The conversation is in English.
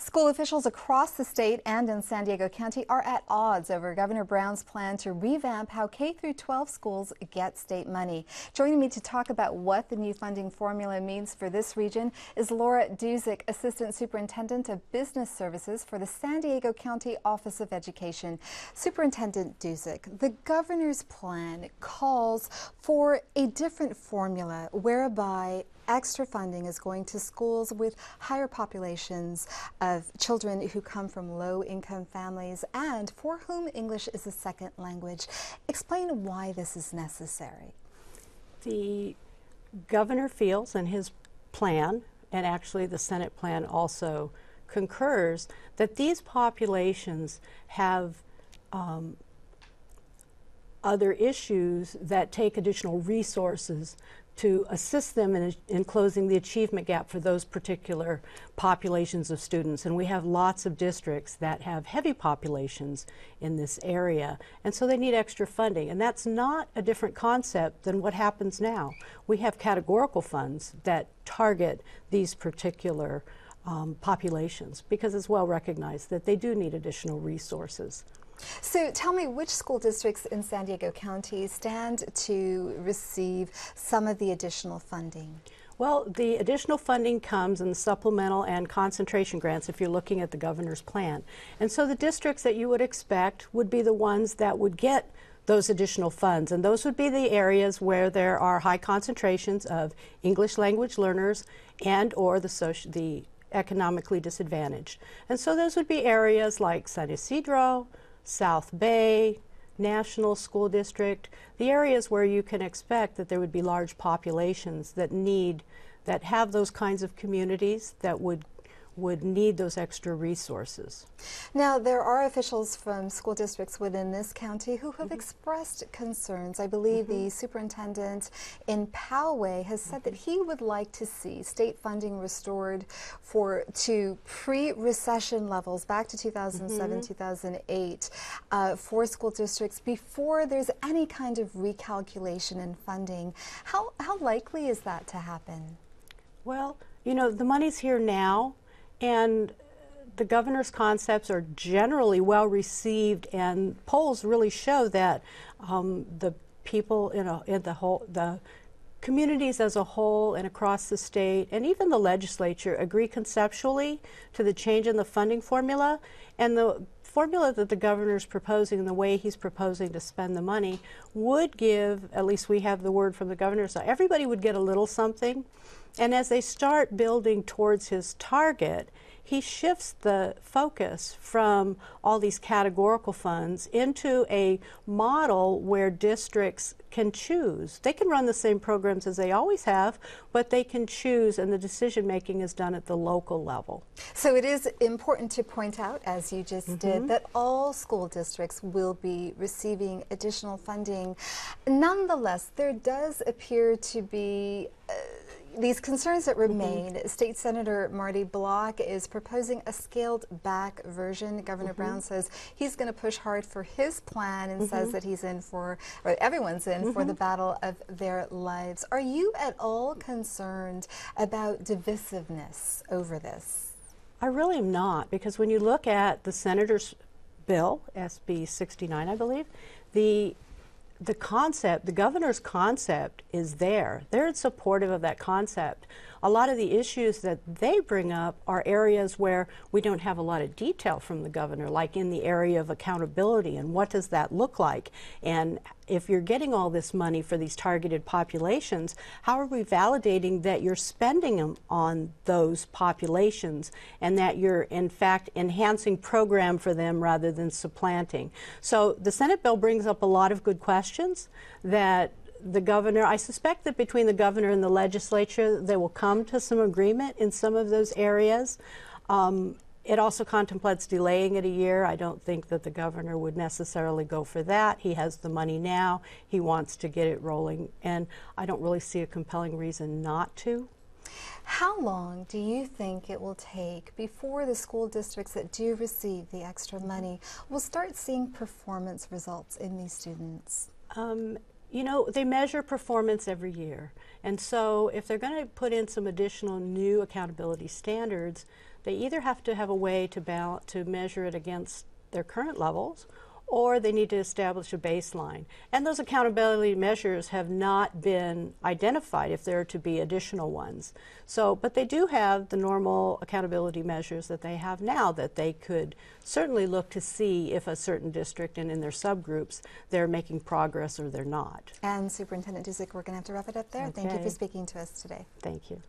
School officials across the state and in San Diego County are at odds over Governor Brown's plan to revamp how K-12 schools get state money. Joining me to talk about what the new funding formula means for this region is Laura Duzick, Assistant Superintendent of Business Services for the San Diego County Office of Education. Superintendent Duzick, the governor's plan calls for a different formula whereby extra funding is going to schools with higher populations of children who come from low-income families and for whom English is a second language. Explain why this is necessary. The governor feels in his plan, and actually the Senate plan also concurs, that these populations have other issues that take additional resources to assist them in closing the achievement gap for those particular populations of students. And we have lots of districts that have heavy populations in this area, and so they need extra funding. And that's not a different concept than what happens now. We have categorical funds that target these particular populations because it's well recognized that they do need additional resources. So tell me, which school districts in San Diego County stand to receive some of the additional funding? Well, the additional funding comes in the supplemental and concentration grants if you're looking at the governor's plan. And so the districts that you would expect would be the ones that would get those additional funds, and those would be the areas where there are high concentrations of English language learners and or the economically disadvantaged. And so those would be areas like San Ysidro, South Bay, National School District, the areas where you can expect that there would be large populations that have those kinds of communities that would need those extra resources. Now, there are officials from school districts within this county who have expressed concerns. I believe the superintendent in Poway has said that he would like to see state funding restored to pre-recession levels back to 2007, 2008 for school districts before there's any kind of recalculation in funding. How likely is that to happen? Well, you know, the money's here now, and the governor's concepts are generally well received, and polls really show that the people the communities as a whole and across the state and even the legislature agree conceptually to the change in the funding formula. And the formula that the governor's proposing and the way he's proposing to spend the money would give, at least we have the word from the governor, so everybody would get a little something. And as they start building towards his target, he shifts the focus from all these categorical funds into a model where districts can choose. They can run the same programs as they always have, but they can choose, and the decision making is done at the local level. So it is important to point out, as you just did, that all school districts will be receiving additional funding. Nonetheless, there does appear to be these concerns that remain. State Senator Marty Block is proposing a scaled back version. Governor Brown says he's going to push hard for his plan and says that he's in for, or everyone's in for the battle of their lives. Are you at all concerned about divisiveness over this? I really am not, because when you look at the senator's bill, SB 69, I believe, the concept, the governor's concept is there. They're supportive of that concept. A lot of the issues that they bring up are areas where we don't have a lot of detail from the governor, like in the area of accountability and what does that look like. And if you're getting all this money for these targeted populations, how are we validating that you're spending them on those populations and that you're in fact enhancing program for them rather than supplanting? So the Senate bill brings up a lot of good questions that the governor, I suspect that between the governor and the legislature, they will come to some agreement in some of those areas. It also contemplates delaying it a year. I don't think that the governor would necessarily go for that. He has the money now. He wants to get it rolling, and I don't really see a compelling reason not to. How long do you think it will take before the school districts that do receive the extra money will start seeing performance results in these students? You know, they measure performance every year. And so if they're going to put in some additional new accountability standards, they either have to have a way to measure it against their current levels, or they need to establish a baseline. And those accountability measures have not been identified if there are to be additional ones. So, but they do have the normal accountability measures that they have now that they could certainly look to see if a certain district and in their subgroups they're making progress or they're not. And Superintendent Dusick, we're going to have to wrap it up there. Okay. Thank you for speaking to us today. Thank you.